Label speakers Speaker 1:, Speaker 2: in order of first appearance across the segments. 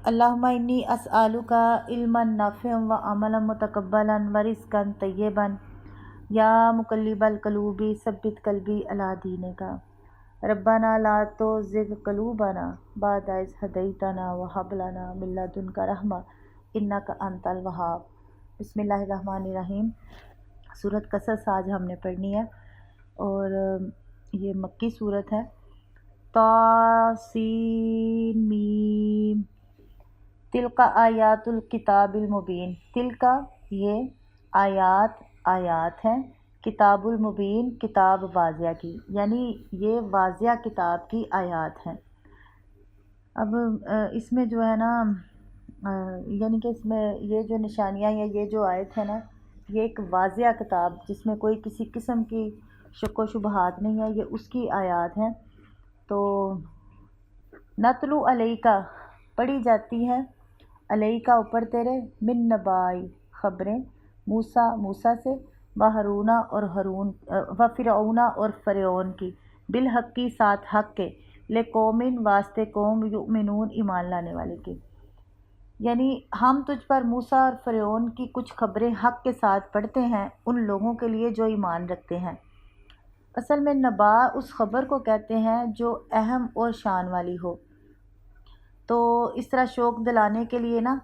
Speaker 1: اللہم انی اسألک علما نافعا و عملا متقبلا و رزقا طیبا یا مقلب القلوب ثبت قلبی علی دینک ربنا لا تزغ قلوبنا بعد اذ ہدیتنا وہب لنا من لدنک رحمہ انک انت الوہاب۔ بسم اللہ الرحمن الرحیم۔ سورۃ قصص آج ہم نے پڑھنی ہے اور یہ مکی سورت ہے۔ طاسین میم تلک آیات الکتاب المبین۔ تلک یہ آیات ہیں، کتاب المبین کتاب واضح کی، یعنی یہ واضح کتاب کی آیات ہیں۔ اب اس میں جو ہے نا یعنی کہ اس میں یہ جو نشانیاں یا یہ جو آیت ہے نا، یہ ایک واضح کتاب جس میں کوئی کسی قسم کی شک و شبہات نہیں ہے، یہ اس کی آیات ہیں۔ تو نتلو علیکا پڑھی جاتی ہے، علیکا اوپر تیرے، من نبائی خبریں، موسیٰ سے، و ہارونا اور فرعون اور فرعون کی، بالحق کی ساتھ حق کے، لقومن واسطے قوم، یؤمنون ایمان لانے والے کے، یعنی ہم تجھ پر موسیٰ اور فرعون کی کچھ خبریں حق کے ساتھ پڑھتے ہیں ان لوگوں کے لیے جو ایمان رکھتے ہیں۔ اصل میں نبا اس خبر کو کہتے ہیں جو اہم اور شان والی ہو۔ تو اس طرح شوق دلانے کے لیے نا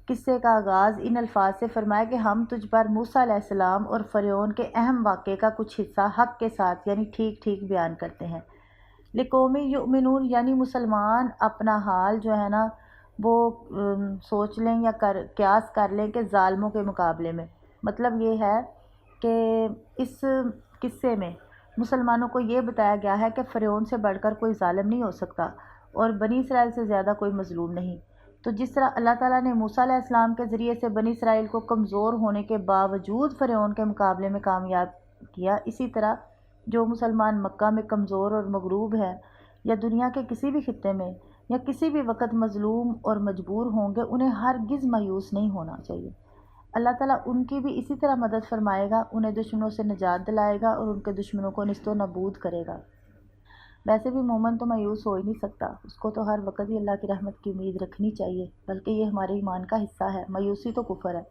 Speaker 1: قصے کا آغاز ان الفاظ سے فرمایا کہ ہم تجھ پر موسیٰ علیہ السلام اور فرعون کے اہم واقعے کا کچھ حصہ حق کے ساتھ یعنی ٹھیک ٹھیک بیان کرتے ہیں۔ لقومی یؤمنون یعنی مسلمان اپنا حال جو ہے نا وہ سوچ لیں یا قیاس کر لیں کہ ظالموں کے مقابلے میں، مطلب یہ ہے کہ اس قصے میں مسلمانوں کو یہ بتایا گیا ہے کہ فرعون سے بڑھ کر کوئی ظالم نہیں ہو سکتا اور بنی اسرائیل سے زیادہ کوئی مظلوم نہیں۔ تو جس طرح اللہ تعالیٰ نے موسیٰ علیہ السلام کے ذریعے سے بنی اسرائیل کو کمزور ہونے کے باوجود فرعون کے مقابلے میں کامیاب کیا، اسی طرح جو مسلمان مکہ میں کمزور اور مغلوب ہے یا دنیا کے کسی بھی خطے میں یا کسی بھی وقت مظلوم اور مجبور ہوں گے، انہیں ہرگز مایوس نہیں ہونا چاہیے۔ اللہ تعالیٰ ان کی بھی اسی طرح مدد فرمائے گا، انہیں دشمنوں سے نجات دلائے گا اور ان کے دشمنوں کو نیست و نابود کرے گا۔ ویسے بھی مومن تو مایوس ہو ہی نہیں سکتا، اس کو تو ہر وقت ہی اللہ کی رحمت کی امید رکھنی چاہیے، بلکہ یہ ہمارے ایمان کا حصہ ہے۔ مایوسی تو کفر ہے،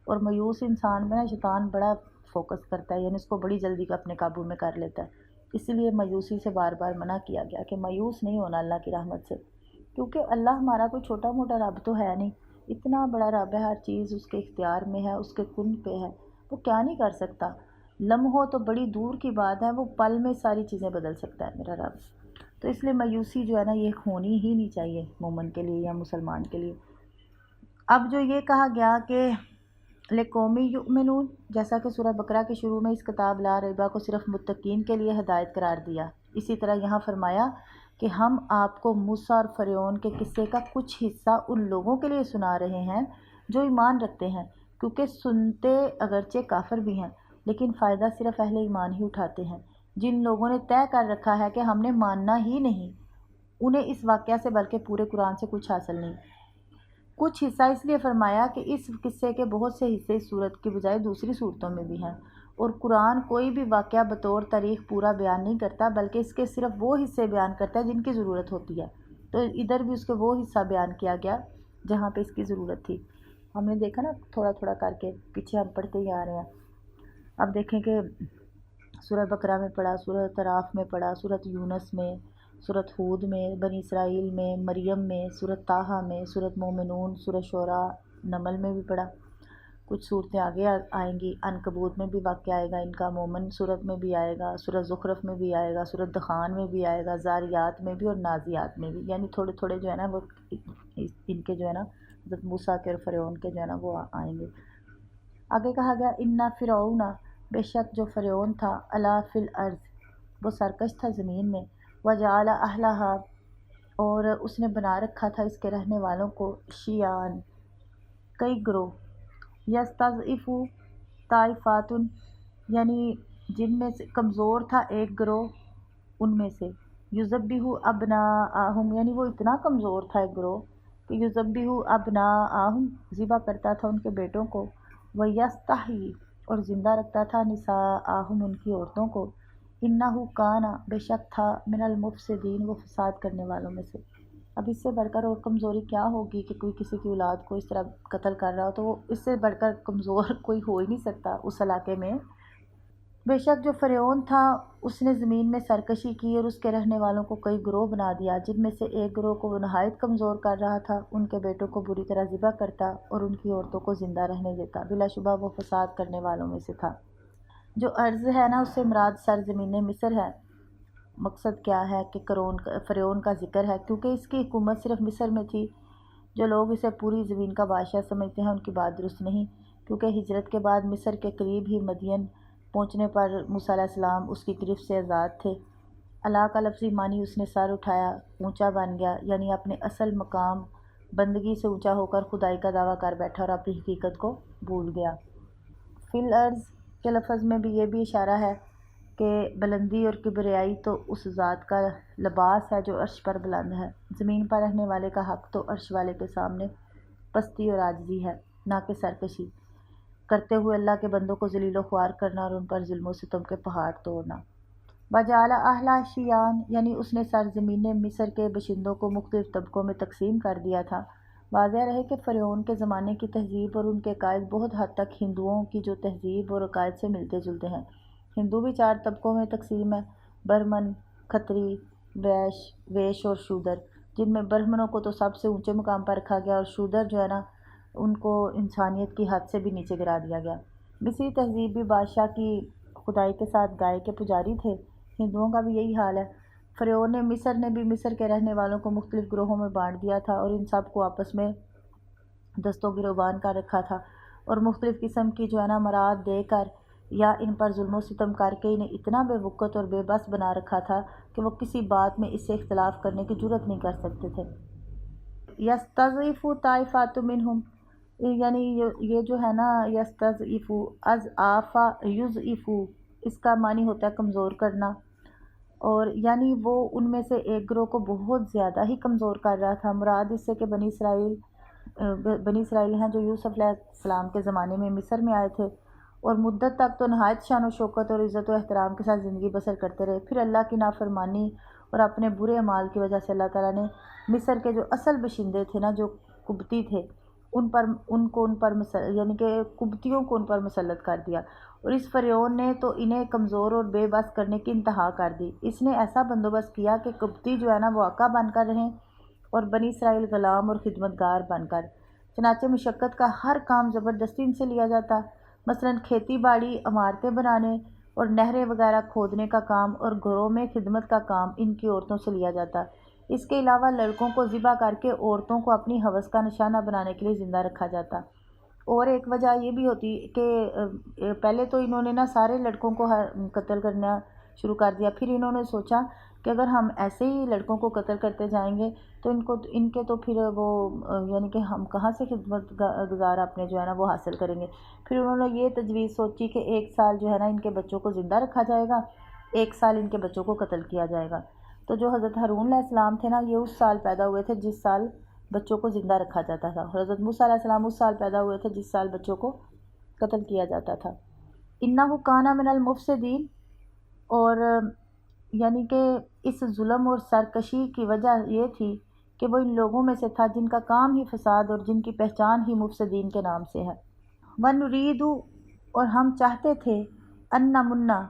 Speaker 1: اور مایوس انسان میں شیطان بڑا فوکس کرتا ہے، یعنی اس کو بڑی جلدی اپنے قابو میں کر لیتا ہے۔ اسی لیے مایوسی سے بار بار منع کیا گیا کہ مایوس نہیں ہونا اللہ کی رحمت سے، کیونکہ اللہ ہمارا کوئی چھوٹا موٹا رب تو ہے نہیں، اتنا بڑا رب ہے، ہر چیز اس کے اختیار میں ہے، اس کے کن پہ ہے، وہ کیا نہیں کر سکتا۔ لمحوں تو بڑی دور کی بات ہے، وہ پل میں ساری چیزیں بدل سکتا ہے میرا رب۔ تو اس لیے مایوسی جو ہے نا یہ ہونی ہی نہیں چاہیے مومن کے لیے یا مسلمان کے لیے۔ اب جو یہ کہا گیا کہ لقومی یؤمنون، جیسا کہ سورہ بقرہ کے شروع میں اس کتاب لا ریبہ کو صرف متقین کے لیے ہدایت قرار دیا، اسی طرح یہاں فرمایا کہ ہم آپ کو موسیٰ اور فرعون کے قصے کا کچھ حصہ ان لوگوں کے لیے سنا رہے ہیں جو ایمان رکھتے ہیں، کیونکہ سنتے اگرچہ کافر بھی ہیں لیکن فائدہ صرف اہل ایمان ہی اٹھاتے ہیں۔ جن لوگوں نے طے کر رکھا ہے کہ ہم نے ماننا ہی نہیں، انہیں اس واقعہ سے بلکہ پورے قرآن سے کچھ حاصل نہیں۔ کچھ حصہ اس لیے فرمایا کہ اس قصے کے بہت سے حصے اس صورت کی بجائے دوسری صورتوں میں بھی ہیں، اور قرآن کوئی بھی واقعہ بطور تاریخ پورا بیان نہیں کرتا، بلکہ اس کے صرف وہ حصے بیان کرتا ہے جن کی ضرورت ہوتی ہے۔ تو ادھر بھی اس کے وہ حصہ بیان کیا گیا جہاں پہ اس کی ضرورت تھی۔ ہم نے دیکھا نا تھوڑا تھوڑا کر کے، پیچھے ہم پڑھتے ہی آ رہے ہیں۔ اب دیکھیں کہ سورہ بقرہ میں پڑھا، سورہ اعراف میں پڑھا، سورۃ یونس میں، سورۃ ہود میں، بنی اسرائیل میں، مریم میں، سورۃ طٰہٰ میں، سورۃ مومنون، سورہ شعراء، نمل میں بھی پڑھا۔ کچھ صورتیں آگے آئیں گی، عنکبوت میں بھی واقعہ آئے گا ان کا، مومن صورت میں بھی آئے گا، سورۃ زخرف میں بھی آئے گا، سورۃ دخان میں بھی آئے گا، زاریات میں بھی اور نازیات میں بھی، یعنی تھوڑے تھوڑے جو ہے نا وہ ان کے جو ہے نا حضرت موسیٰ کے اور فرعون کے جو ہے نا وہ آئیں گے۔ آگے کہا گیا اِنَّ فرعون، بے شک جو فرعون تھا، عَلَا فِی الْأَرْضِ وہ سرکش تھا زمین میں، وَجَعَلَ أَهْلَهَا اور اس نے بنا رکھا تھا اس کے رہنے والوں کو، شیعاً کئی گروہ، یستضعف طائفات یعنی جن میں سے کمزور تھا ایک گروہ ان میں سے، یذبح ابناءہم یعنی وہ اتنا کمزور تھا ایک گروہ کہ یذبح ابناءہم ذبح کرتا تھا ان کے بیٹوں کو، ویستحیی اور زندہ رکھتا تھا نساءہم ان کی عورتوں کو، انہ کان بے شک تھا من المفسدین وہ فساد کرنے والوں میں سے۔ اب اس سے بڑھ کر اور کمزوری کیا ہوگی کہ کوئی کسی کی اولاد کو اس طرح قتل کر رہا ہو، تو وہ اس سے بڑھ کر کمزور کوئی ہو ہی نہیں سکتا اس علاقے میں۔ بے شک جو فرعون تھا اس نے زمین میں سرکشی کی اور اس کے رہنے والوں کو کئی گروہ بنا دیا، جن میں سے ایک گروہ کو وہ نہایت کمزور کر رہا تھا، ان کے بیٹوں کو بری طرح ذبح کرتا اور ان کی عورتوں کو زندہ رہنے دیتا۔ بلا شبہ وہ فساد کرنے والوں میں سے تھا۔ جو ارض ہے نا، اس سے مراد سرزمین مصر ہے۔ مقصد کیا ہے کہ فرعون کا ذکر ہے کیونکہ اس کی حکومت صرف مصر میں تھی۔ جو لوگ اسے پوری زمین کا بادشاہ سمجھتے ہیں ان کی بات درست نہیں، کیونکہ ہجرت کے بعد مصر کے قریب ہی مدین پہنچنے پر موسیٰ علیہ السلام اس کی گرفت سے آزاد تھے۔ اللہ کا لفظی معنی اس نے سر اٹھایا، اونچا بن گیا، یعنی اپنے اصل مقام بندگی سے اونچا ہو کر خدائی کا دعویٰ کر بیٹھا اور اپنی حقیقت کو بھول گیا۔ فی الارض کے لفظ میں بھی یہ بھی اشارہ ہے کہ بلندی اور کبریائی تو اس ذات کا لباس ہے جو عرش پر بلند ہے۔ زمین پر رہنے والے کا حق تو عرش والے کے سامنے پستی اور عاجزی ہے، نہ کہ سرکشی کرتے ہوئے اللہ کے بندوں کو ذلیل و خوار کرنا اور ان پر ظلم و ستم کے پہاڑ توڑنا۔ وَجَعَلَ أَهْلَهَا شِيَعًا، یعنی اس نے سرزمین مصر کے باشندوں کو مختلف طبقوں میں تقسیم کر دیا تھا۔ واضح رہے کہ فرعون کے زمانے کی تہذیب اور ان کے عقائد بہت حد تک ہندوؤں کی جو تہذیب اور عقائد سے ملتے جلتے ہیں۔ ہندو بھی 4 طبقوں میں تقسیم ہے: برہمن، کھتری، ویش اور شودر، جن میں برہمنوں کو تو سب سے اونچے مقام پر رکھا گیا اور شودر جو ہے نا ان کو انسانیت کی حد سے بھی نیچے گرا دیا گیا۔ مصری تہذیب بھی بادشاہ کی خدائی کے ساتھ گائے کے پجاری تھے۔ ہندوؤں کا بھی یہی حال ہے۔ فرعون مصر نے بھی مصر کے رہنے والوں کو مختلف گروہوں میں بانٹ دیا تھا اور ان سب کو آپس میں دست و گروبان کر رکھا تھا اور مختلف قسم کی جو ہے نا مراد دے کر یا ان پر ظلم و ستم کر کے انہیں اتنا بے وقت اور بے بس بنا رکھا تھا کہ وہ کسی بات میں اس سے اختلاف کرنے کی جرات نہیں کر سکتے تھے۔ یستضعف طائفۃ منہم، یعنی یہ جو ہے نا یستضعف، اضعاف یضعف، اس کا معنی ہوتا ہے کمزور کرنا، اور یعنی وہ ان میں سے ایک گروہ کو بہت زیادہ ہی کمزور کر رہا تھا۔ مراد اس سے کہ بنی اسرائیل ہیں جو یوسف علیہ السلام کے زمانے میں مصر میں آئے تھے اور مدت تک تو نہایت شان و شوکت اور عزت و احترام کے ساتھ زندگی بسر کرتے رہے۔ پھر اللہ کی نافرمانی اور اپنے برے اعمال کی وجہ سے اللہ تعالیٰ نے مصر کے جو اصل باشندے تھے نا، جو قبطی تھے، یعنی کہ قبطیوں کو ان پر مسلط کر دیا، اور اس فرعون نے تو انہیں کمزور اور بے بس کرنے کی انتہا کر دی۔ اس نے ایسا بندوبست کیا کہ قبطی جو ہے نا وہ آقا بن کر رہیں اور بنی اسرائیل غلام اور خدمتگار بن کر۔ چنانچہ مشقت کا ہر کام زبردستی ان سے لیا جاتا، مثلاً کھیتی باڑی، عمارتیں بنانے اور نہریں وغیرہ کھودنے کا کام اور گھروں میں خدمت کا کام ان کی عورتوں سے لیا جاتا۔ اس کے علاوہ لڑکوں کو ذبح کر کے عورتوں کو اپنی ہوس کا نشانہ بنانے کے لیے زندہ رکھا جاتا۔ اور ایک وجہ یہ بھی ہوتی کہ پہلے تو انہوں نے نا سارے لڑکوں کو قتل کرنا شروع کر دیا، پھر انہوں نے سوچا کہ اگر ہم ایسے ہی لڑکوں کو قتل کرتے جائیں گے تو ان کے تو پھر وہ یعنی کہ ہم کہاں سے خدمت گزار اپنے جو ہے نا وہ حاصل کریں گے۔ پھر انہوں نے یہ تجویز سوچی کہ 1 سال جو ہے نا ان کے بچوں کو زندہ رکھا جائے گا، 1 سال ان کے بچوں کو قتل کیا جائے گا۔ تو جو حضرت ہارون علیہ السلام تھے نا، یہ اس سال پیدا ہوئے تھے جس سال بچوں کو زندہ رکھا جاتا تھا، اور حضرت موسیٰ علیہ السلام اس سال پیدا ہوئے تھے جس سال بچوں کو قتل کیا جاتا تھا۔ انہ کان من المفسدین، اور یعنی کہ اس ظلم اور سرکشی کی وجہ یہ تھی کہ وہ ان لوگوں میں سے تھا جن کا کام ہی فساد اور جن کی پہچان ہی مفسدین کے نام سے ہے۔ وَنُرِيدُ، اور ہم چاہتے تھے، ان نمنا،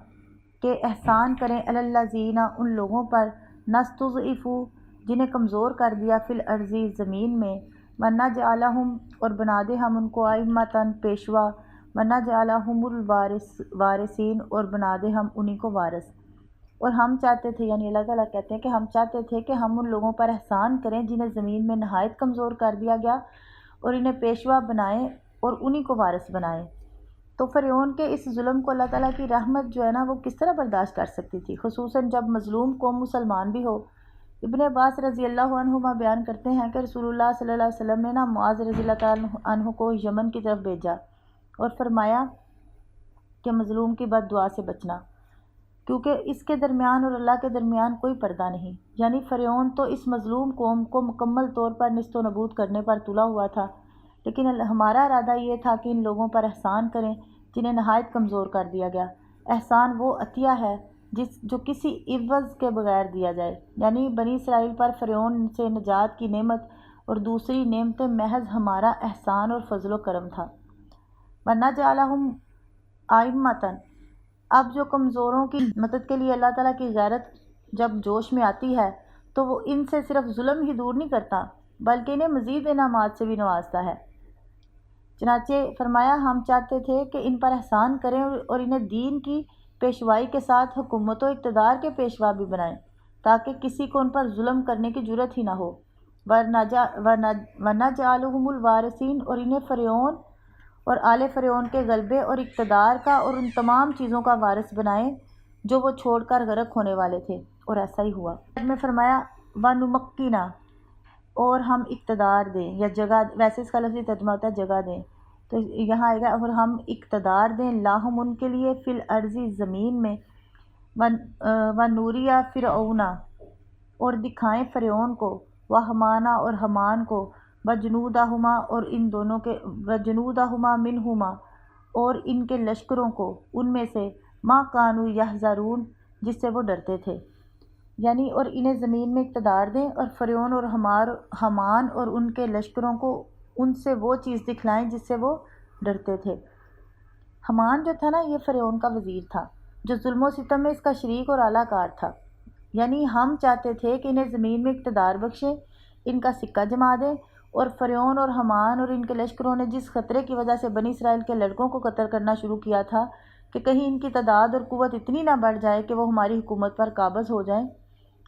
Speaker 1: کہ احسان کریں، علی الذین، ان لوگوں پر، نستضعفوا، جنہیں کمزور کر دیا، فی الارض، زمین میں، ونجعلہم، اور بنا دے ہم ان کو ائمۃ، پیشوا، ونجعلہم الوارثین، اور بنا دے ہم انہی کو وارث۔ اور ہم چاہتے تھے، یعنی اللہ تعالیٰ کہتے ہیں کہ ہم چاہتے تھے کہ ہم ان لوگوں پر احسان کریں جنہیں زمین میں نہایت کمزور کر دیا گیا، اور انہیں پیشوا بنائیں اور انہی کو وارث بنائیں۔ تو فرعون کے اس ظلم کو اللہ تعالیٰ کی رحمت جو ہے نا وہ کس طرح برداشت کر سکتی تھی، خصوصاً جب مظلوم قوم مسلمان بھی ہو۔ ابن عباس رضی اللہ عنہما بیان کرتے ہیں کہ رسول اللہ صلی اللہ علیہ وسلم نے نا معاذ رضی اللہ تعالیٰ عنہ کو یمن کی طرف بھیجا اور فرمایا کہ مظلوم کی بد دعا سے بچنا، کیونکہ اس کے درمیان اور اللہ کے درمیان کوئی پردہ نہیں۔ یعنی فرعون تو اس مظلوم قوم کو مکمل طور پر نیست و نابود کرنے پر تلا ہوا تھا، لیکن ہمارا ارادہ یہ تھا کہ ان لوگوں پر احسان کریں جنہیں نہایت کمزور کر دیا گیا۔ احسان وہ عطیہ ہے جو کسی عوض کے بغیر دیا جائے، یعنی بنی اسرائیل پر فرعون سے نجات کی نعمت اور دوسری نعمتیں محض ہمارا احسان اور فضل و کرم تھا۔ وَنَجْعَلَهُمْ أَئِمَّةً، اب جو کمزوروں کی مدد کے لیے اللہ تعالیٰ کی غیرت جب جوش میں آتی ہے تو وہ ان سے صرف ظلم ہی دور نہیں کرتا بلکہ انہیں مزید انعامات سے بھی نوازتا ہے۔ چنانچہ فرمایا ہم چاہتے تھے کہ ان پر احسان کریں اور انہیں دین کی پیشوائی کے ساتھ حکومت و اقتدار کے پیشوا بھی بنائیں تاکہ کسی کو ان پر ظلم کرنے کی جرت ہی نہ ہو۔ وَنَجْعَلُهُمُ الْوَارِثِينَ، اور انہیں فرعون اور آل فرعون کے غلبے اور اقتدار کا اور ان تمام چیزوں کا وارث بنائیں جو وہ چھوڑ کر غرق ہونے والے تھے، اور ایسا ہی ہوا۔ میں فرمایا وَنُمَكِّنَ، اور ہم اقتدار دیں یا جگہ، ویسے اس کا لفظی ترجمہ ہوتا ہے جگہ دیں، تو یہاں آئے گا اور ہم اقتدار دیں لاہم ان کے لیے فی الارض زمین میں، ونوریا فرعون، اور دکھائیں فرعون کو، وہمانہ اور حمان کو، وجنودہما اور ان دونوں کے، وجنودہما منہما اور ان کے لشکروں کو ان میں سے، ما کانوا یحذرون جس سے وہ ڈرتے تھے، یعنی اور انہیں زمین میں اقتدار دیں اور فرعون اور حمان اور ان کے لشکروں کو ان سے وہ چیز دکھلائیں جس سے وہ ڈرتے تھے۔ حمان جو تھا نا، یہ فرعون کا وزیر تھا جو ظلم و ستم میں اس کا شریک اور اعلیٰ کار تھا، یعنی ہم چاہتے تھے کہ انہیں زمین میں اقتدار بخشیں، ان کا سکہ جما دیں، اور فرعون اور حمان اور ان کے لشکروں نے جس خطرے کی وجہ سے بنی اسرائیل کے لڑکوں کو قتل کرنا شروع کیا تھا کہ کہیں ان کی تعداد اور قوت اتنی نہ بڑھ جائے کہ وہ ہماری حکومت پر قابض ہو جائیں،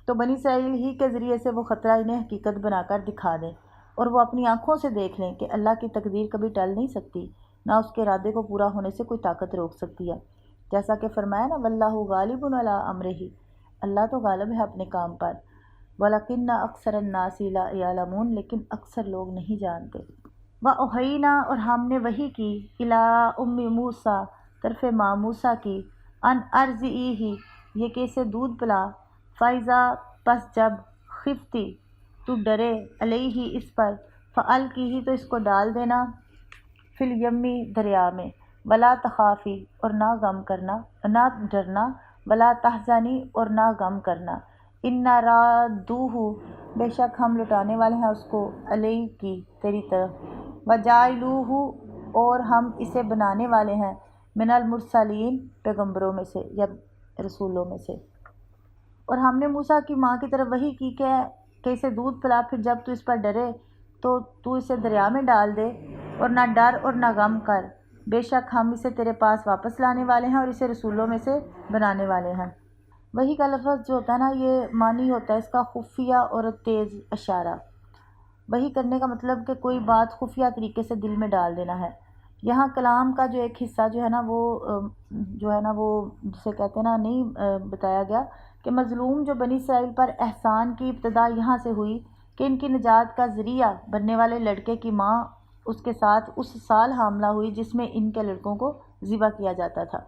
Speaker 1: تو بنی اسرائیل ہی کے ذریعے سے وہ خطرہ انہیں حقیقت بنا کر دکھا دیں اور وہ اپنی آنکھوں سے دیکھ لیں کہ اللہ کی تقدیر کبھی ٹل نہیں سکتی، نہ اس کے ارادے کو پورا ہونے سے کوئی طاقت روک سکتی ہے، جیسا کہ فرمایا نا واللہ غالب علی امرہ، اللہ تو غالب ہے اپنے کام پر، وَلَكِنَّ أَكْثَرَ النَّاسِ لَا يَعْلَمُونَ، لیکن اکثر لوگ نہیں جانتے۔ وَأَوْحَيْنَا، اور ہم نے وحی کی، إِلَىٰ أُمِّ موسیٰ، طرف ماں موسیٰ کی، أَنْ أَرْضِعِیہِ، یہ کہ اسے دودھ پلا، فَإِذَا، پس جب، خفتی، تو ڈرے، علیہ اس پر، فَأَلْقِیہِ، تو اس کو ڈال دینا، فی الیمی دریا میں، وَلَا تَخَافِی، اور نہ غم کرنا، نہ ڈرنا، وَلَا تَحْزَنِی، اور نہ غم کرنا، اِنَّا رَادُّوهُ، بے شک ہم لٹانے والے ہیں اس کو، علیک کی، تیری طرف، وَجَاعِلُوهُ، اور ہم اسے بنانے والے ہیں، من المرسلین، پیغمبروں میں سے یا رسولوں میں سے۔ اور ہم نے موسیٰ کی ماں کی طرف وحی کی کہ اسے دودھ پلا، پھر جب تو اس پر ڈرے تو تو اسے دریا میں ڈال دے، اور نہ ڈر اور نہ غم کر، بے شک ہم اسے تیرے پاس واپس لانے والے ہیں اور اسے رسولوں میں سے بنانے والے ہیں۔ وحی کا لفظ جو ہوتا ہے نا، یہ معنی ہوتا ہے اس کا خفیہ اور تیز اشارہ۔ وحی کرنے کا مطلب کہ کوئی بات خفیہ طریقے سے دل میں ڈال دینا ہے۔ یہاں کلام کا جو ایک حصہ جو ہے نا وہ جسے کہتے ہیں نا نہیں بتایا گیا کہ مظلوم جو بنی اسرائیل پر احسان کی ابتدا یہاں سے ہوئی کہ ان کی نجات کا ذریعہ بننے والے لڑکے کی ماں اس کے ساتھ اس سال حاملہ ہوئی جس میں ان کے لڑکوں کو ذبح کیا جاتا تھا۔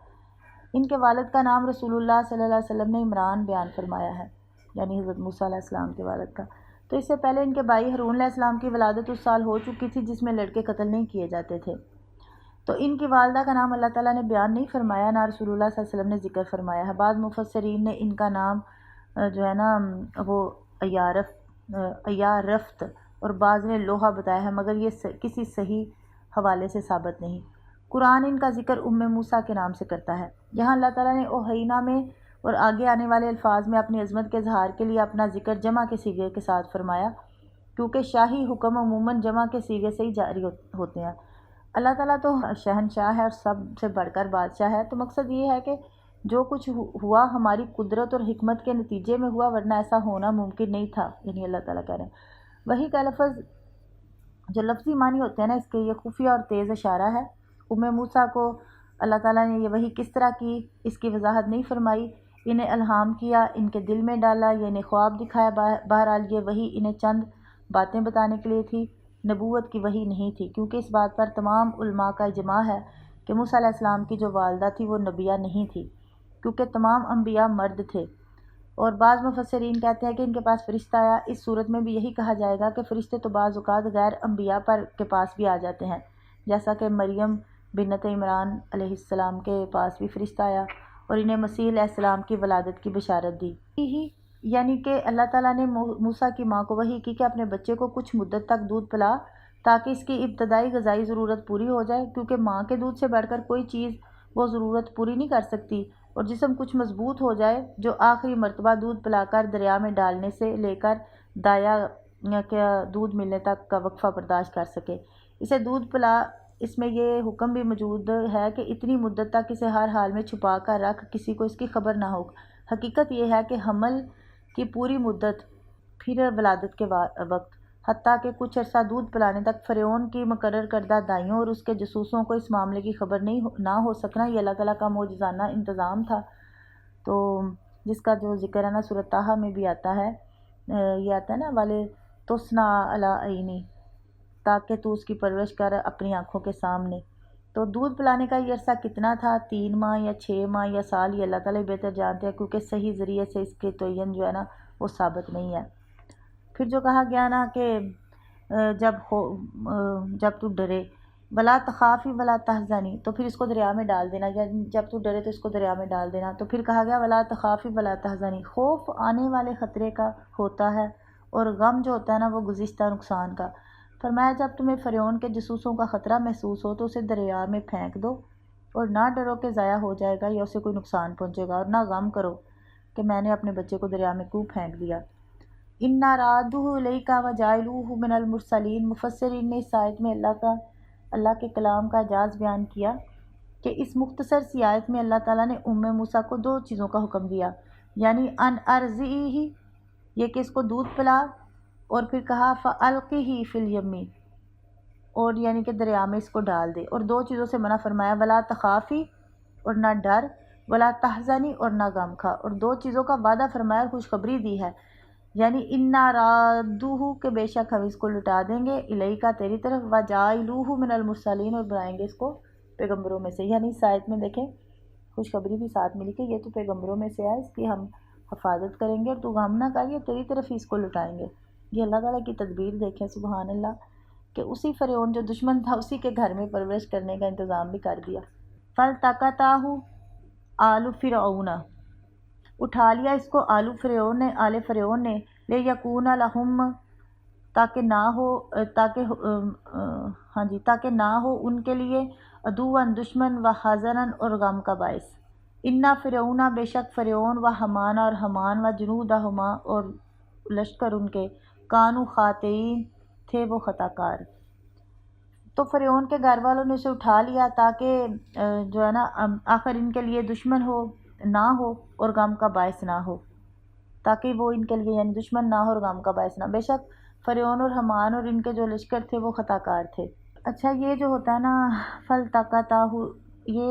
Speaker 1: ان کے والد کا نام رسول اللہ صلی اللہ علیہ وسلم نے عمران بیان فرمایا ہے، یعنی حضرت موسیٰ علیہ السلام کے والد کا۔ تو اس سے پہلے ان کے بھائی ہارون علیہ السلام کی ولادت اس سال ہو چکی تھی جس میں لڑکے قتل نہیں کیے جاتے تھے۔ تو ان کی والدہ کا نام اللہ تعالیٰ نے بیان نہیں فرمایا، نہ رسول اللہ صلی اللہ علیہ وسلم نے ذکر فرمایا ہے۔ بعض مفسرین نے ان کا نام جو ہے نا وہ ایارفت اور بعض نے لوہا بتایا ہے، مگر یہ کسی صحیح حوالے سے ثابت نہیں۔ قرآن ان کا ذکر موسیٰ کے نام سے کرتا ہے۔ یہاں اللہ تعالیٰ نے اوحینا میں اور آگے آنے والے الفاظ میں اپنی عظمت کے اظہار کے لیے اپنا ذکر جمع کے صیغے کے ساتھ فرمایا، کیونکہ شاہی حکم عموماً جمع کے صیغے سے ہی جاری ہوتے ہیں۔ اللہ تعالیٰ تو شہنشاہ ہے اور سب سے بڑھ کر بادشاہ ہے، تو مقصد یہ ہے کہ جو کچھ ہوا ہماری قدرت اور حکمت کے نتیجے میں ہوا، ورنہ ایسا ہونا ممکن نہیں تھا، یعنی اللہ تعالیٰ کہہ رہے ہیں۔ وحی کا لفظ جو لفظی معنی ہوتے ہیں نا اس کے، یہ خفیہ اور تیز اشارہ ہے۔ موسیٰ کو اللہ تعالیٰ نے یہ وحی کس طرح کی اس کی وضاحت نہیں فرمائی، انہیں الہام کیا، ان کے دل میں ڈالا یا انہیں خواب دکھایا، بہرحال یہ وحی انہیں چند باتیں بتانے کے لیے تھی، نبوت کی وحی نہیں تھی، کیونکہ اس بات پر تمام علماء کا اجماع ہے کہ موسیٰ علیہ السلام کی جو والدہ تھی وہ نبیہ نہیں تھی، کیونکہ تمام انبیاء مرد تھے۔ اور بعض مفسرین کہتے ہیں کہ ان کے پاس فرشتہ آیا، اس صورت میں بھی یہی کہا جائے گا کہ فرشتے تو بعض اوقات غیر انبیاء کے پاس بھی آ جاتے ہیں، جیسا کہ مریم بنت عمران علیہ السلام کے پاس بھی فرشتہ آیا، اور انہیں مسیح علیہ السلام کی ولادت کی بشارت دی ہی، یعنی کہ اللہ تعالیٰ نے موسیٰ کی ماں کو وحی کی کہ اپنے بچے کو کچھ مدت تک دودھ پلا تاکہ اس کی ابتدائی غذائی ضرورت پوری ہو جائے، کیونکہ ماں کے دودھ سے بڑھ کر کوئی چیز وہ ضرورت پوری نہیں کر سکتی، اور جسم کچھ مضبوط ہو جائے جو آخری مرتبہ دودھ پلا کر دریا میں ڈالنے سے لے کر دایا کا دودھ ملنے تک کا وقفہ برداشت کر سکے۔ اسے دودھ پلا، اس میں یہ حکم بھی موجود ہے کہ اتنی مدت تک اسے ہر حال میں چھپا کر رکھ، کسی کو اس کی خبر نہ ہو۔ حقیقت یہ ہے کہ حمل کی پوری مدت، پھر ولادت کے وقت، حتیٰ کہ کچھ عرصہ دودھ پلانے تک فرعون کی مقرر کردہ دائیوں اور اس کے جاسوسوں کو اس معاملے کی خبر نہ ہو سکنا، یہ اللہ تعالیٰ کا معجزانہ انتظام تھا، تو جس کا جو ذکر ہے نا سورۃ طٰہٰ میں بھی آتا ہے، یہ آتا ہے نا والے تُصْنَعَ عَلَىٰ عَيْنِی، تاکہ تو اس کی پرورش کر اپنی آنکھوں کے سامنے۔ تو دودھ پلانے کا یہ عرصہ کتنا تھا، 3 ماہ یا 6 ماہ یا سال، یہ اللہ تعالیٰ بہتر جانتے ہیں، کیونکہ صحیح ذریعے سے اس کے تعین جو ہے نا وہ ثابت نہیں ہے۔ پھر جو کہا گیا نا کہ جب تو ڈرے، ولا تخافی ولا تحزنی، تو پھر اس کو دریا میں ڈال دینا، یعنی جب تو ڈرے تو اس کو دریا میں ڈال دینا۔ تو پھر کہا گیا ولا تخافی ولا تحزنی، خوف آنے والے خطرے کا ہوتا ہے اور غم جو ہوتا ہے نا وہ گزشتہ نقصان کا۔ فرمایا جب تمہیں فرعون کے جاسوسوں کا خطرہ محسوس ہو تو اسے دریا میں پھینک دو، اور نہ ڈرو کہ ضائع ہو جائے گا یا اسے کوئی نقصان پہنچے گا، اور نہ غم کرو کہ میں نے اپنے بچے کو دریا میں کیوں پھینک دیا۔ اِنَّا رَادُّوهُ إِلَيْكَ وَجَاعِلُوهُ مِنَ الْمُرْسَلِينَ، مفسرین نے اس آیت میں اللہ کے کلام کا اعجاز بیان کیا کہ اس مختصر سی آیت میں اللہ تعالیٰ نے موسیٰ کو 2 چیزوں کا حکم دیا، یعنی ان ارضعیہ، یہ کہ اس کو دودھ پلا، اور پھر کہا فَأَلْقِهِ فِي الْيَمِّ، اور یعنی کہ دریا میں اس کو ڈال دے، اور 2 چیزوں سے منع فرمایا، ولا تخافی اور نہ ڈر، ولا تحزنی اور نہ غم کھا، اور 2 چیزوں کا وعدہ فرمایا اور خوشخبری دی ہے، یعنی اِنَّا رَادُّوهُ کہ بے شک ہم اس کو لٹا دیں گے، الیکا تیری طرف، وَجَاعِلُوهُ مِنَ الْمُرْسَلِينَ اور بنائیں گے اس کو پیغمبروں میں سے، یعنی اس آیت میں دیکھیں خوشخبری بھی ساتھ ملی کہ یہ تو پیغمبروں میں سے ہے، اس کی ہم حفاظت کریں گے، اور تو غم نہ کر، یہ تیری طرف ہی اس کو لٹائیں گے۔ یہ اللہ تعالیٰ کی تدبیر دیکھیں، سبحان اللہ، کہ اسی فرعون جو دشمن تھا اسی کے گھر میں پرورش کرنے کا انتظام بھی کر دیا۔ فَالْتَقَطَهُ آلُ فِرْعَوْنَ، اٹھا لیا اس کو آل فرعون نے، لِیَکُونَ لَهُمْ تاکہ نہ ہو ان کے لیے، عدواً دشمن، و حزناً اور غم کا باعث۔ اِنَّ فرعون بے شک فرعون، و حامان اور حامان، و جنودہما اور لشکر ان کے، کانوا خاطئین تھے وہ خطا کار۔ تو فرعون کے گھر والوں نے اسے اٹھا لیا تاکہ جو ہے نا آخر ان کے لیے دشمن نہ ہو اور غم کا باعث نہ ہو، تاکہ وہ ان کے لیے یعنی دشمن نہ ہو اور غم کا باعث نہ۔ بے شک فرعون اور حامان اور ان کے جو لشکر تھے وہ خطا کار تھے۔ اچھا، یہ جو ہوتا ہے نا فَالْتَقَطَهُ، یہ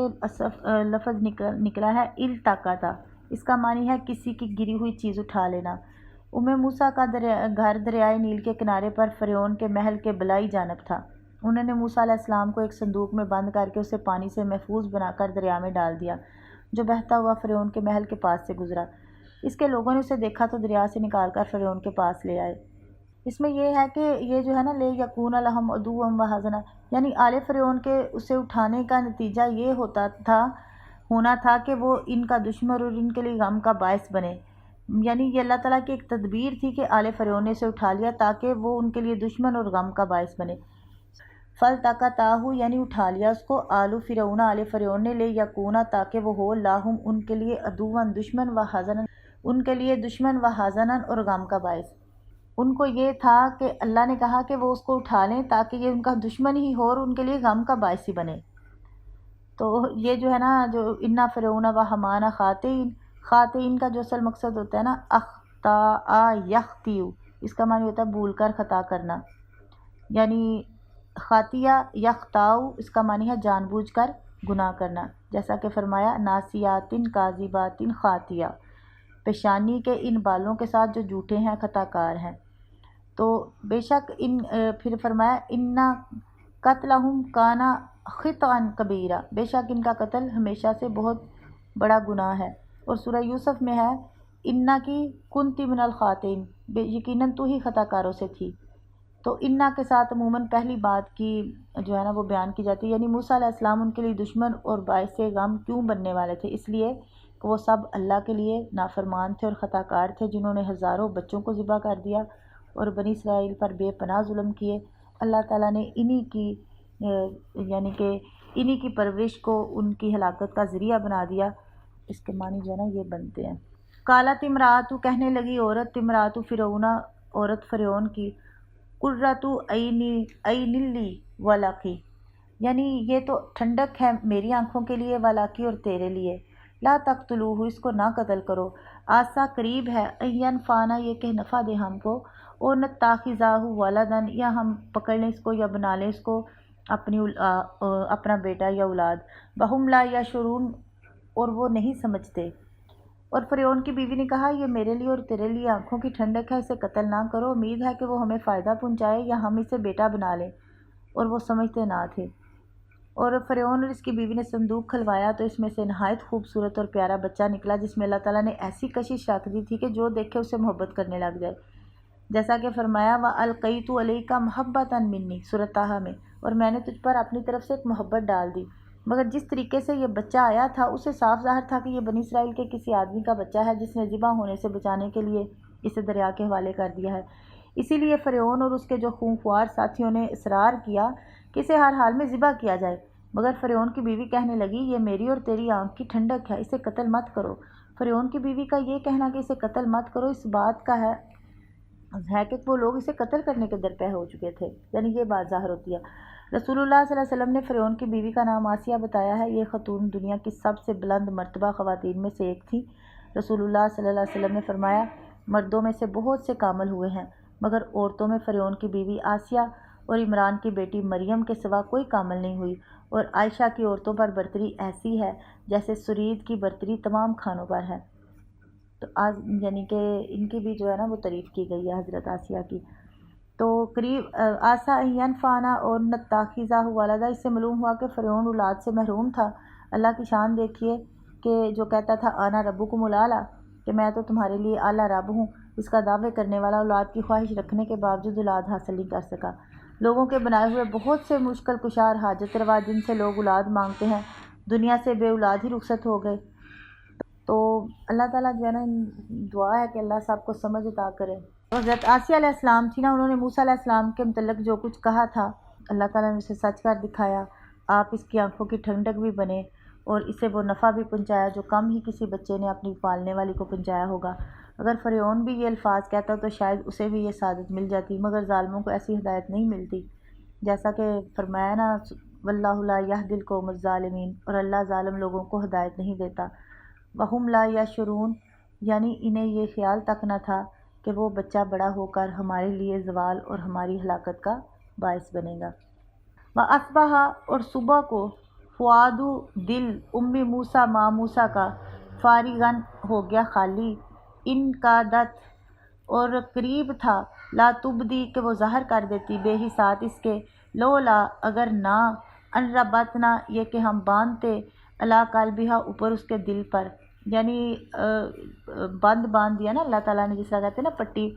Speaker 1: لفظ نکلا ہے التقطا، اس کا معنی ہے کسی کی گری ہوئی چیز اٹھا لینا۔ موسیٰ کا گھر دریائے نیل کے کنارے پر فرعون کے محل کے بلائی جانب تھا۔ انہوں نے موسیٰ علیہ السلام کو ایک صندوق میں بند کر کے اسے پانی سے محفوظ بنا کر دریا میں ڈال دیا، جو بہتا ہوا فرعون کے محل کے پاس سے گزرا۔ اس کے لوگوں نے اسے دیکھا تو دریا سے نکال کر فرعون کے پاس لے آئے۔ اس میں یہ ہے کہ یہ جو ہے نا لِیَکُونَ لَهُمْ عَدُوًّا وَحَزَنًا، یعنی آل فرعون کے اسے اٹھانے کا نتیجہ یہ ہونا تھا کہ وہ ان کا دشمن اور ان کے لیے غم کا باعث بنے، یعنی یہ اللہ تعالیٰ کی ایک تدبیر تھی کہ آل فرعون نے اسے اٹھا لیا تاکہ وہ ان کے لیے دشمن اور غم کا باعث بنے۔ فَالْتَقَطَهُ یعنی اٹھا لیا اس کو، آل فرعون آل فرعون نے، لِیَکُونَ تاکہ وہ ہو، لَهُمْ ان کے لیے، عَدُوًّا دشمن، وَحَزَنًا ان کے لیے دشمن، وَحَزَنًا اور غم کا باعث۔ ان کو یہ تھا کہ اللہ نے کہا کہ وہ اس کو اٹھا لیں تاکہ یہ ان کا دشمن ہی ہو اور ان کے لیے غم کا باعث ہی بنے۔ تو یہ جو ہے نا جو اِنَّ فِرْعَوْنَ وَحَامَانَ خاطئین کا جو اصل مقصد ہوتا ہے نا اخطاء یخطئ، اس کا معنی ہوتا ہے بھول کر خطا کرنا، یعنی خاطیہ یخطاء اس کا معنی ہے جان بوجھ کر گناہ کرنا، جیسا کہ فرمایا ناسیات کاذبات خاطیہ، پیشانی کے ان بالوں کے ساتھ جو جھوٹے ہیں، خطا کار ہیں۔ تو بے شک پھر فرمایا اِنَّ قَتْلَهُمْ كَانَ خِطْئًا كَبِيرًا، بے شک ان کا قتل ہمیشہ سے بہت بڑا گناہ ہے۔ اور سورہ یوسف میں ہے اِنَّ کی كُنْتِ مِنَ الْخَاطِئِينَ، یقیناً تو ہی خطا کاروں سے تھی۔ تو اِنَّ کے ساتھ عموماً پہلی بات کی جو ہے نا وہ بیان کی جاتی ہے، یعنی موسیٰ علیہ السلام ان کے لیے دشمن اور باعث غم کیوں بننے والے تھے، اس لیے کہ وہ سب اللہ کے لیے نافرمان تھے اور خطا کار تھے، جنہوں نے ہزاروں بچوں کو ذبح کر دیا اور بنی اسرائیل پر بے پناہ ظلم کیے۔ اللہ تعالیٰ نے یعنی کہ انہی کی پرورش کو ان کی ہلاکت کا ذریعہ بنا دیا۔ اس کے معنی جو ہے نا یہ بنتے ہیں۔ قالت امرأۃ، کہنے لگی عورت، امرأۃ فرعون، عورت فرعون کی، قرۃ عین لی ولکی، یعنی یہ تو ٹھنڈک ہے میری آنکھوں کے لیے، ولاکی اور تیرے لیے، لا تقتلوہ، اس کو نہ قتل کرو، آسا قریب ہے، ینفعنا، یہ کہ نفع دے ہم کو، اور نتخذہ ولدن، یا ہم پکڑ لیں اس کو یا بنا لیں اس کو اپنا بیٹا یا اولاد، وہم لا یشعرون، اور وہ نہیں سمجھتے۔ اور فرعون کی بیوی نے کہا یہ میرے لیے اور تیرے لیے آنکھوں کی ٹھنڈک ہے، اسے قتل نہ کرو، امید ہے کہ وہ ہمیں فائدہ پہنچائے یا ہم اسے بیٹا بنا لیں، اور وہ سمجھتے نہ تھے۔ اور فرعون اور اس کی بیوی نے صندوق کھلوایا تو اس میں سے نہایت خوبصورت اور پیارا بچہ نکلا، جس میں اللہ تعالیٰ نے ایسی کشش رکھ دی تھی کہ جو دیکھے اسے محبت کرنے لگ جائے، جیسا کہ فرمایا وَأَلْقَيْتُ عَلَيْكَ مَحَبَّةً مِّنِّي سورۃ طٰہٰ میں، اور میں نے تجھ پر اپنی طرف سے ایک محبت ڈال دی۔ مگر جس طریقے سے یہ بچہ آیا تھا اسے صاف ظاہر تھا کہ یہ بنی اسرائیل کے کسی آدمی کا بچہ ہے جس نے ذبح ہونے سے بچانے کے لیے اسے دریا کے حوالے کر دیا ہے۔ اسی لیے فرعون اور اس کے جو خونخوار ساتھیوں نے اصرار کیا کہ اسے ہر حال میں ذبح کیا جائے، مگر فرعون کی بیوی کہنے لگی یہ میری اور تیری آنکھ کی ٹھنڈک ہے، اسے قتل مت کرو۔ فرعون کی بیوی کا یہ کہنا کہ اسے قتل مت کرو اس بات کا ہے کہ وہ لوگ اسے قتل کرنے کے درپے ہو چکے تھے، یعنی یہ بات ظاہر ہوتی ہے۔ رسول اللہ صلی اللہ علیہ وسلم نے فرعون کی بیوی کا نام آسیہ بتایا ہے، یہ خاتون دنیا کی سب سے بلند مرتبہ خواتین میں سے ایک تھی۔ رسول اللہ صلی اللہ علیہ وسلم نے فرمایا مردوں میں سے بہت سے کامل ہوئے ہیں، مگر عورتوں میں فرعون کی بیوی آسیہ اور عمران کی بیٹی مریم کے سوا کوئی کامل نہیں ہوئی، اور عائشہ کی عورتوں پر برتری ایسی ہے جیسے سرید کی برتری تمام کھانوں پر ہے۔ تو آج یعنی کہ ان کی بھی جو ہے نا وہ تعریف کی گئی ہے حضرت آسیہ کی۔ تو قریب آسا ینفعنا اور نتخذہ ولدا، اس سے معلوم ہوا کہ فرعون اولاد سے محروم تھا۔ اللہ کی شان دیکھیے کہ جو کہتا تھا انا ربکم الاعلیٰ، کہ میں تو تمہارے لیے اعلیٰ رب ہوں، اس کا دعوے کرنے والا اولاد کی خواہش رکھنے کے باوجود اولاد حاصل نہیں کر سکا۔ لوگوں کے بنائے ہوئے بہت سے مشکل کشا اور حاجت روا جن سے لوگ اولاد مانگتے ہیں، دنیا سے بے اولاد ہی رخصت ہو گئے۔ تو اللہ تعالیٰ جو ہے نا دعا ہے کہ اللہ سب کو سمجھ عطا کرے۔ حضرت آسیہ علیہ السلام تھی نا، انہوں نے موسیٰ علیہ السلام کے متعلق جو کچھ کہا تھا اللہ تعالیٰ نے اسے سچ کر دکھایا، آپ اس کی آنکھوں کی ٹھنڈک بھی بنے اور اسے وہ نفع بھی پہنچایا جو کم ہی کسی بچے نے اپنی پالنے والی کو پہنچایا ہوگا۔ اگر فرعون بھی یہ الفاظ کہتا تو شاید اسے بھی یہ سعادت مل جاتی، مگر ظالموں کو ایسی ہدایت نہیں ملتی، جیسا کہ فرمایا نا واللہ لا یہدی القوم الظالمین، اور اللہ ظالم لوگوں کو ہدایت نہیں دیتا۔ وہم لا یشعرون، یعنی انہیں یہ خیال تک نہ تھا کہ وہ بچہ بڑا ہو کر ہمارے لیے زوال اور ہماری ہلاکت کا باعث بنے گا۔ وَأَصْبَحَ، اور صبح کو، فؤاد، دل، موسیٰ ماں موسیٰ کا، فارغاً، ہو گیا خالی، ان کا دت، اور قریب تھا، لا تبدی، کہ وہ ظاہر کر دیتی، بے ہی ساتھ اس کے، لولا، اگر نہ، ان ربطنا، یہ کہ ہم باندھتے، علی قلبہا، اوپر اس کے دل پر، یعنی بند باندھ دیا نا اللہ تعالیٰ نے، جس طرح کہتے ہیں نا پٹی،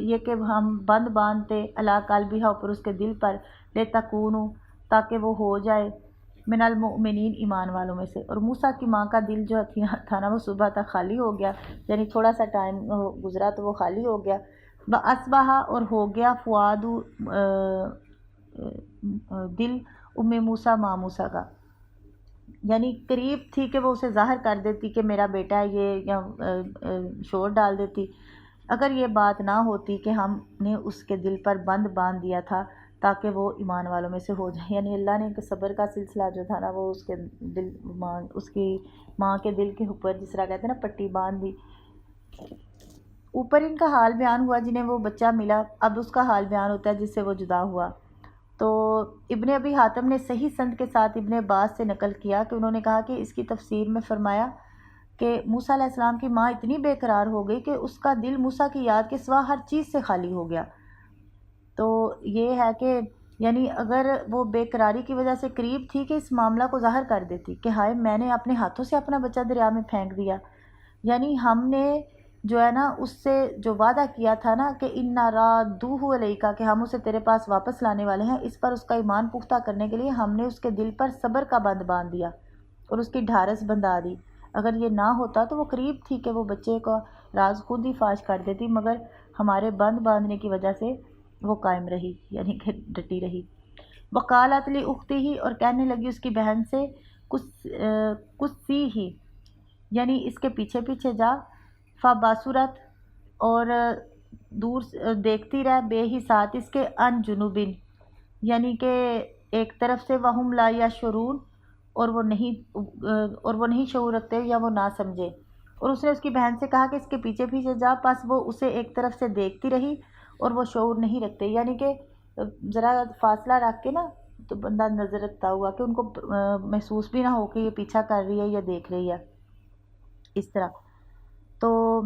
Speaker 1: یہ کہ ہم بند باندھتے، علی قلبہا، اوپر اس کے دل پر، لتکونوا، تاکہ وہ ہو جائے، من المؤمنین، ایمان والوں میں سے۔ اور موسیٰ کی ماں کا دل جو تھا نا وہ صبح تک خالی ہو گیا، یعنی تھوڑا سا ٹائم گزرا تو وہ خالی ہو گیا۔ وَأَصْبَحَ، اور ہو گیا، فؤاد، دل، موسیٰ ماں موسیٰ کا، یعنی قریب تھی کہ وہ اسے ظاہر کر دیتی کہ میرا بیٹا ہے یہ، یا شور ڈال دیتی، اگر یہ بات نہ ہوتی کہ ہم نے اس کے دل پر بند باندھ دیا تھا تاکہ وہ ایمان والوں میں سے ہو جائے، یعنی اللہ نے صبر کا سلسلہ جو تھا نا وہ اس کے دل اس کی ماں کے دل کے اوپر، جس طرح کہتے ہیں نا پٹی باندھ دی۔ اوپر ان کا حال بیان ہوا جنہیں وہ بچہ ملا، اب اس کا حال بیان ہوتا ہے جس سے وہ جدا ہوا۔ تو ابن ابی حاتم نے صحیح سند کے ساتھ ابن عباس سے نقل کیا کہ انہوں نے کہا کہ اس کی تفسیر میں فرمایا کہ موسیٰ علیہ السلام کی ماں اتنی بے قرار ہو گئی کہ اس کا دل موسیٰ کی یاد کے سوا ہر چیز سے خالی ہو گیا۔ تو یہ ہے کہ یعنی اگر وہ بے قراری کی وجہ سے قریب تھی کہ اس معاملہ کو ظاہر کر دیتی کہ ہائے میں نے اپنے ہاتھوں سے اپنا بچہ دریا میں پھینک دیا، یعنی ہم نے جو ہے نا اس سے جو وعدہ کیا تھا نا کہ اِنَّا رَادُّوهُ إِلَيْكَ، کہ ہم اسے تیرے پاس واپس لانے والے ہیں، اس پر اس کا ایمان پختہ کرنے کے لیے ہم نے اس کے دل پر صبر کا بند باندھ دیا اور اس کی ڈھارس بندھا دی۔ اگر یہ نہ ہوتا تو وہ قریب تھی کہ وہ بچے کا راز خود ہی فاش کر دیتی، مگر ہمارے بند باندھنے کی وجہ سے وہ قائم رہی، یعنی کہ ڈٹی رہی۔ وقالت لی اختی ہی، اور کہنے لگی اس کی بہن سے، کچھ سی ہی، یعنی اس کے پیچھے پیچھے جا، فباسورت، اور دور دیکھتی رہ، بے ہی ساتھ اس کے، ان جنوبن، یعنی کہ ایک طرف سے، وہم لا یشعرون، اور وہ نہیں شعور رکھتے یا وہ نہ سمجھے۔ اور اس نے اس کی بہن سے کہا کہ اس کے پیچھے پیچھے جا، پس وہ اسے ایک طرف سے دیکھتی رہی اور وہ شعور نہیں رکھتے، یعنی کہ ذرا فاصلہ رکھ کے نا تو بندہ نظر رکھتا ہوا کہ ان کو محسوس بھی نہ ہو کہ یہ پیچھا کر رہی ہے یا دیکھ رہی ہے، اس طرح۔ تو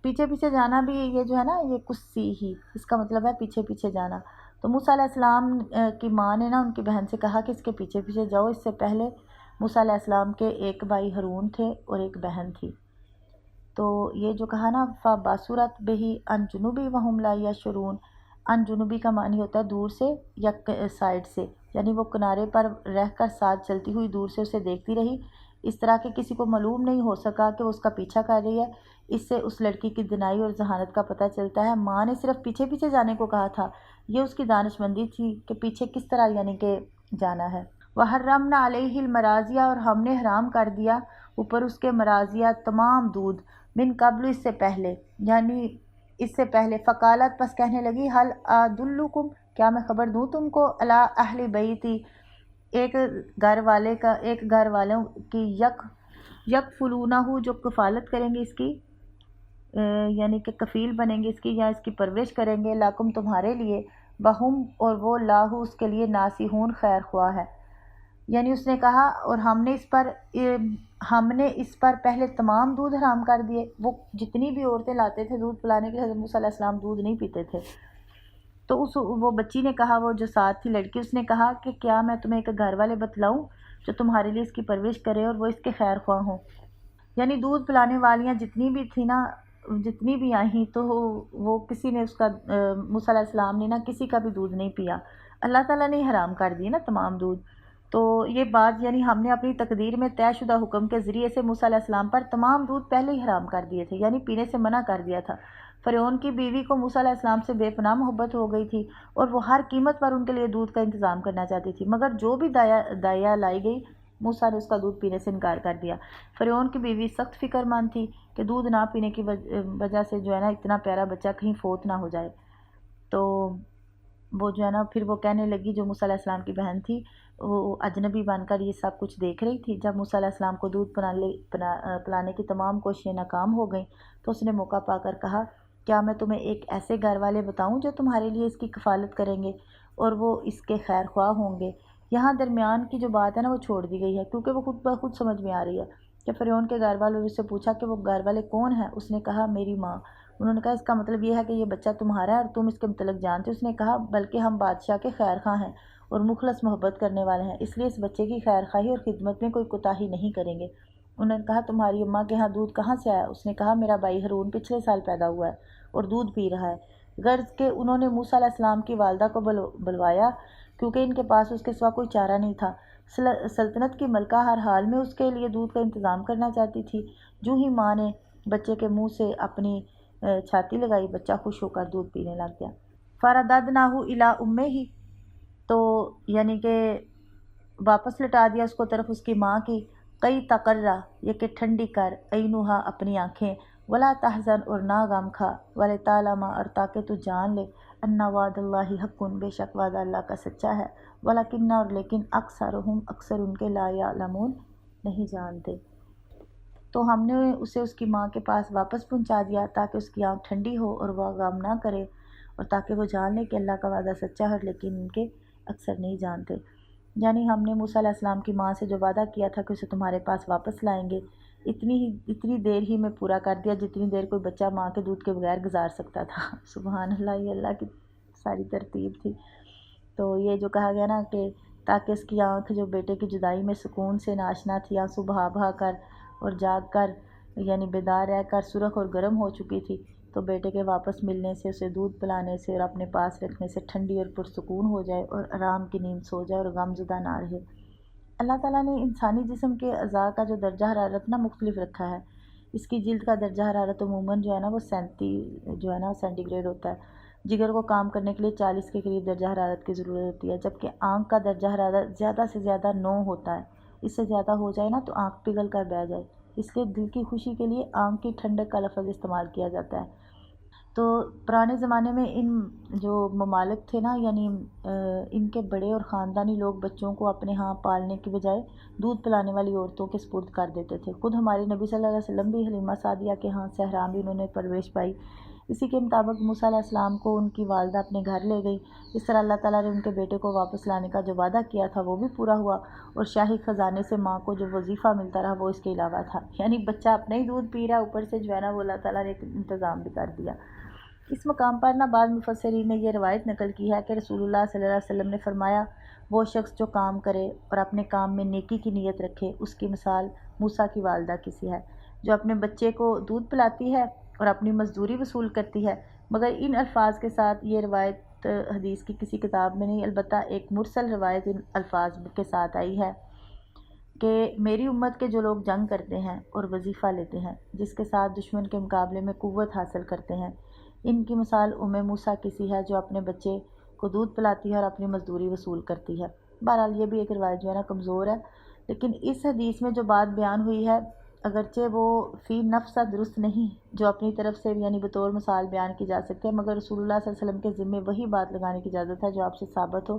Speaker 1: پیچھے پیچھے جانا بھی یہ جو ہے نا، یہ کچھ سی ہی، اس کا مطلب ہے پیچھے پیچھے جانا۔ تو موسیٰ علیہ السلام کی ماں نے نا ان کی بہن سے کہا کہ اس کے پیچھے پیچھے جاؤ۔ اس سے پہلے موسیٰ علیہ السلام کے ایک بھائی ہارون تھے اور ایک بہن تھی۔ تو یہ جو کہا نا، فباسورت بہی ان جنوبی وہم لا یشعرون، ان جنوبی کا معنی ہوتا ہے دور سے یا سائڈ سے، یعنی وہ کنارے پر رہ کر ساتھ چلتی ہوئی دور سے اسے دیکھتی رہی، اس طرح کہ کسی کو معلوم نہیں ہو سکا کہ وہ اس کا پیچھا کر رہی ہے۔ اس سے اس لڑکی کی دنائی اور ذہانت کا پتہ چلتا ہے۔ ماں نے صرف پیچھے پیچھے جانے کو کہا تھا، یہ اس کی دانش مندی تھی کہ پیچھے کس طرح یعنی کہ جانا ہے۔ وحرمنا علیہ المراضیہ، اور ہم نے حرام کر دیا اوپر اس کے مراضیہ، تمام دودھ، من قبل، اس سے پہلے، یعنی اس سے پہلے۔ فقالت، پس کہنے لگی، حل ادلکم، کیا میں خبر دوں تم کو، الی اہل بیتی، ایک گھر والوں کی، یکفلونہ، جو کفالت کریں گے اس کی، یعنی کہ کفیل بنیں گے اس کی یا اس کی پرورش کریں گے، لاکم، تمہارے لیے، بہم، اور وہ، لاہو، اس کے لیے، ناسیحون، خیر خواہ ہے۔ یعنی اس نے کہا، اور ہم نے اس پر پہلے تمام دودھ حرام کر دیے۔ وہ جتنی بھی عورتیں لاتے تھے دودھ پلانے کے لیے، حضرت موسیٰ علیہ السلام دودھ نہیں پیتے تھے۔ تو وہ بچی نے کہا، وہ جو ساتھ تھی لڑکی، اس نے کہا کہ کیا میں تمہیں ایک گھر والے بتلاؤں جو تمہارے لیے اس کی پرورش کرے اور وہ اس کے خیر خواہ ہوں۔ یعنی دودھ پلانے والیاں جتنی بھی تھیں نا، جتنی بھی آئیں، تو وہ کسی نے موسیٰ علیہ السلام نے نا کسی کا بھی دودھ نہیں پیا، اللہ تعالیٰ نے حرام کر دیے نا تمام دودھ۔ تو یہ بات یعنی ہم نے اپنی تقدیر میں طے شدہ حکم کے ذریعے سے موسیٰ علیہ السلام پر تمام دودھ پہلے ہی حرام کر دیے تھے، یعنی پینے سے منع کر دیا تھا۔ فرعون کی بیوی کو موسیٰ علیہ السلام سے بے پناہ محبت ہو گئی تھی اور وہ ہر قیمت پر ان کے لیے دودھ کا انتظام کرنا چاہتی تھی، مگر جو بھی دایا لائی گئی، موسیٰ نے اس کا دودھ پینے سے انکار کر دیا۔ فرعون کی بیوی سخت فکر مند تھی کہ دودھ نہ پینے کی وجہ سے جو ہے نا اتنا پیارا بچہ کہیں فوت نہ ہو جائے۔ تو وہ جو ہے نا پھر وہ کہنے لگی، جو موسیٰ علیہ السلام کی بہن تھی، وہ اجنبی بن کر یہ سب کچھ دیکھ رہی تھی۔ جب موسیٰ علیہ السلام کو دودھ پلانے کی تمام کوششیں ناکام ہو گئیں تو اس نے موقع پا کر کہا، کیا میں تمہیں ایک ایسے گھر والے بتاؤں جو تمہارے لیے اس کی کفالت کریں گے اور وہ اس کے خیر خواہ ہوں گے۔ یہاں درمیان کی جو بات ہے نا وہ چھوڑ دی گئی ہے، کیونکہ وہ خود بخود سمجھ میں آ رہی ہے کہ فرعون کے گھر والوں نے اس سے پوچھا کہ وہ گھر والے کون ہیں؟ اس نے کہا، میری ماں۔ انہوں نے کہا، اس کا مطلب یہ ہے کہ یہ بچہ تمہارا ہے اور تم اس کے متعلق جانتے؟ اس نے کہا، بلکہ ہم بادشاہ کے خیر خواہ ہیں اور مخلص محبت کرنے والے ہیں، اس لیے اس بچے کی خیر خواہی اور خدمت میں کوئی کوتاہی نہیں کریں گے۔ انہوں نے کہا، تمہاری اماں کے ہاں دودھ کہاں سے آیا؟ اس نے کہا، میرا بھائی ہارون پچھلے سال پیدا ہوا ہے اور دودھ پی رہا ہے۔ غرض کہ انہوں نے موسیٰ علیہ السلام کی والدہ کو بلوایا کیونکہ ان کے پاس اس کے سوا کوئی چارہ نہیں تھا۔ سلطنت کی ملکہ ہر حال میں اس کے لیے دودھ کا انتظام کرنا چاہتی تھی۔ جو ہی ماں نے بچے کے منہ سے اپنی چھاتی لگائی، بچہ خوش ہو کر دودھ پینے لگ گیا۔ فرددناہ الی امہ، تو یعنی کہ واپس لٹا دیا اس کو طرف اس کی ماں کی، کئی تقرہ، یہ کہ ٹھنڈی کر، عینھا، اپنی آنکھیں، ولا تحزن، اور نہ غم کھا، ولتعلم، اور تاکہ تو جان لے، ان وعد اللہ حق، بے شک وعدہ اللہ کا سچا ہے، ولکن، اور لیکن، اکثرہم، اکثر ان کے، لا یعلمون، نہیں جانتے۔ تو ہم نے اسے اس کی ماں کے پاس واپس پہنچا دیا تاکہ اس کی آنکھ ٹھنڈی ہو اور وہ غم نہ کرے، اور تاکہ وہ جان لے کہ اللہ کا وعدہ سچا ہے، لیکن ان کے اکثر نہیں جانتے۔ یعنی ہم نے موسیٰ علیہ السلام کی ماں سے جو وعدہ کیا تھا کہ اسے تمہارے پاس واپس لائیں گے، اتنی دیر ہی میں پورا کر دیا جتنی دیر کوئی بچہ ماں کے دودھ کے بغیر گزار سکتا تھا۔ سبحان اللہ، یہ اللہ کی ساری ترتیب تھی۔ تو یہ جو کہا گیا نا کہ تاکہ اس کی آنکھ جو بیٹے کی جدائی میں سکون سے ناشنا تھی، آنسو بہا بہا کر اور جاگ کر، یعنی بیدار رہ کر سرخ اور گرم ہو چکی تھی، تو بیٹے کے واپس ملنے سے، اسے دودھ پلانے سے اور اپنے پاس رکھنے سے ٹھنڈی اور پرسکون ہو جائے اور آرام کی نیند سو جائے اور غم زدہ نہ رہے۔ اللہ تعالیٰ نے انسانی جسم کے اعضاء کا جو درجہ حرارت نا مختلف رکھا ہے. اس کی جلد کا درجہ حرارت عموماً جو ہے نا وہ 37 جو ہے نا سینٹی گریڈ ہوتا ہے. جگر کو کام کرنے کے لیے 40 کے قریب درجہ حرارت کی ضرورت ہوتی ہے، جبکہ آنکھ کا درجہ حرارت زیادہ سے زیادہ 9 ہوتا ہے. اس سے زیادہ ہو جائے نا تو آنکھ پگھل کر بہہ جائے. اس لیے دل کی خوشی کے لیے آنکھ کی ٹھنڈک کا لفظ استعمال کیا جاتا ہے. تو پرانے زمانے میں ان جو ممالک تھے نا، یعنی ان کے بڑے اور خاندانی لوگ بچوں کو اپنے ہاں پالنے کی بجائے دودھ پلانے والی عورتوں کے سپرد کر دیتے تھے. خود ہمارے نبی صلی اللہ علیہ وسلم بھی حلیمہ سعدیہ کے ہاں صحرا میں انہوں نے پرورش پائی. اسی کے مطابق موسیٰ علیہ السلام کو ان کی والدہ اپنے گھر لے گئی. اس طرح اللہ تعالیٰ نے ان کے بیٹے کو واپس لانے کا جو وعدہ کیا تھا وہ بھی پورا ہوا، اور شاہی خزانے سے ماں کو جو وظیفہ ملتا رہا وہ اس کے علاوہ تھا. یعنی بچہ اپنا ہی دودھ پی رہا، اوپر سے جو ہے نا وہ اللہ تعالیٰ نے ایک انتظام بھی کر دیا. اس مقام پر نا بعض مفسرین نے یہ روایت نقل کی ہے کہ رسول اللہ صلی اللہ علیہ وسلم نے فرمایا، وہ شخص جو کام کرے اور اپنے کام میں نیکی کی نیت رکھے، اس کی مثال موسیٰ کی والدہ کی سی ہے، جو اپنے بچے کو دودھ پلاتی ہے اور اپنی مزدوری وصول کرتی ہے. مگر ان الفاظ کے ساتھ یہ روایت حدیث کی کسی کتاب میں نہیں، البتہ ایک مرسل روایت ان الفاظ کے ساتھ آئی ہے کہ میری امت کے جو لوگ جنگ کرتے ہیں اور وظیفہ لیتے ہیں، جس کے ساتھ دشمن کے مقابلے میں قوت حاصل کرتے ہیں، ان کی مثال موسیٰ کی سی ہے، جو اپنے بچے کو دودھ پلاتی ہے اور اپنی مزدوری وصول کرتی ہے. بہرحال یہ بھی ایک روایت جو ہے نا کمزور ہے، لیکن اس حدیث میں جو بات بیان ہوئی ہے اگرچہ وہ فی نفس درست نہیں، جو اپنی طرف سے یعنی بطور مثال بیان کی جا سکتے ہیں، مگر رسول اللہ صلی اللہ علیہ وسلم کے ذمے وہی بات لگانے کی اجازت ہے جو آپ سے ثابت ہو.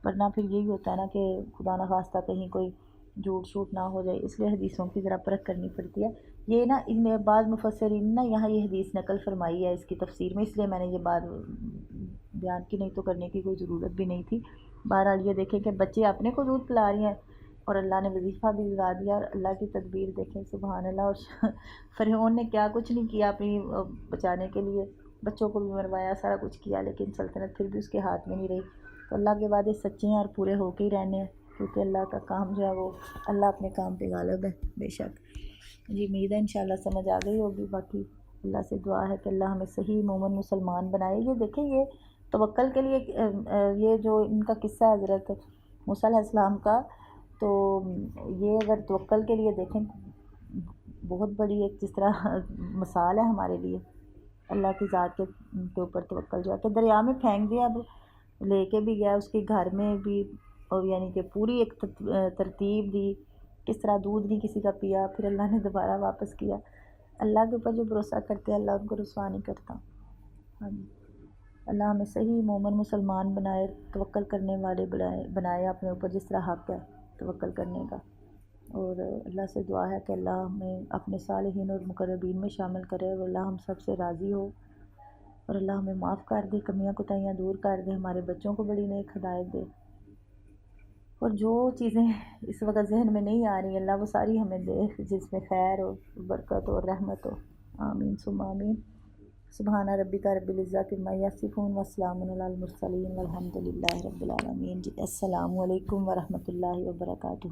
Speaker 1: ورنہ پھر یہی ہوتا ہے نا کہ خدا نخواستہ کہیں کوئی جھوٹ شوٹ نہ ہو جائے، اس لیے حدیثوں کی ذرا پرکھ کرنی پڑتی ہے. یہ نا ان بعض مفسرین نے یہاں یہ حدیث نقل فرمائی ہے اس کی تفسیر میں، اس لیے میں نے یہ بات بیان کی، نہیں تو کرنے کی کوئی ضرورت بھی نہیں تھی. بہرحال یہ دیکھیں کہ بچے اپنے کو دودھ پلا رہی ہیں اور اللہ نے وظیفہ بھی لگا دیا، اور اللہ کی تدبیر دیکھیں سبحان اللہ. اور فرعون نے کیا کچھ نہیں کیا اپنی بچانے کے لیے، بچوں کو بھی مروایا، سارا کچھ کیا، لیکن سلطنت پھر بھی اس کے ہاتھ میں نہیں رہی. تو اللہ کے وعدے سچے ہیں اور پورے ہو کے ہی رہنے ہیں، کیونکہ اللہ کا کام جو ہے وہ اللہ اپنے کام پہ غالب ہے بے شک. جی امید ہے انشاءاللہ سمجھ آ گئی ہوگی. باقی اللہ سے دعا ہے کہ اللہ ہمیں صحیح مومن مسلمان بنائے. یہ دیکھیں یہ توکل کے لیے یہ جو ان کا قصہ ہے حضرت موسیٰ علیہ السلام کا، تو یہ اگر توکل کے لیے دیکھیں بہت بڑی ایک جس طرح مثال ہے ہمارے لیے. اللہ کی ذات کے اوپر توکل جو ہے کہ دریا میں پھینک دیا، اب لے کے بھی گیا اس کے گھر میں بھی، اور یعنی کہ پوری ایک ترتیب دی، کس طرح دودھ نہیں کسی کا پیا، پھر اللہ نے دوبارہ واپس کیا. اللہ کے اوپر جو بھروسہ کرتے ہیں اللہ ان کو رسوا نہیں کرتا. ہاں جی، اللہ ہمیں صحیح مومن مسلمان بنائے، توکل کرنے والے بنائے اپنے اوپر جس طرح حق ہے توکل کرنے کا. اور اللہ سے دعا ہے کہ اللہ ہمیں اپنے صالحین اور مقربین میں شامل کرے، اور اللہ ہم سب سے راضی ہو، اور اللہ ہمیں معاف کر دے، کمیاں کوتاہیاں دور کر دے، ہمارے بچوں کو بڑی نیک ہدایت دے، اور جو چیزیں اس وقت ذہن میں نہیں آ رہی اللہ وہ ساری ہمیں دے، جس میں خیر ہو، برکت اور رحمت ہو. آمین ثم آمین. سبحان ربک رب العزت عما یصفون وسلام علی المرسلین والحمد للہ رب العالمین. جی السلام علیکم ورحمۃ اللہ وبرکاتہ.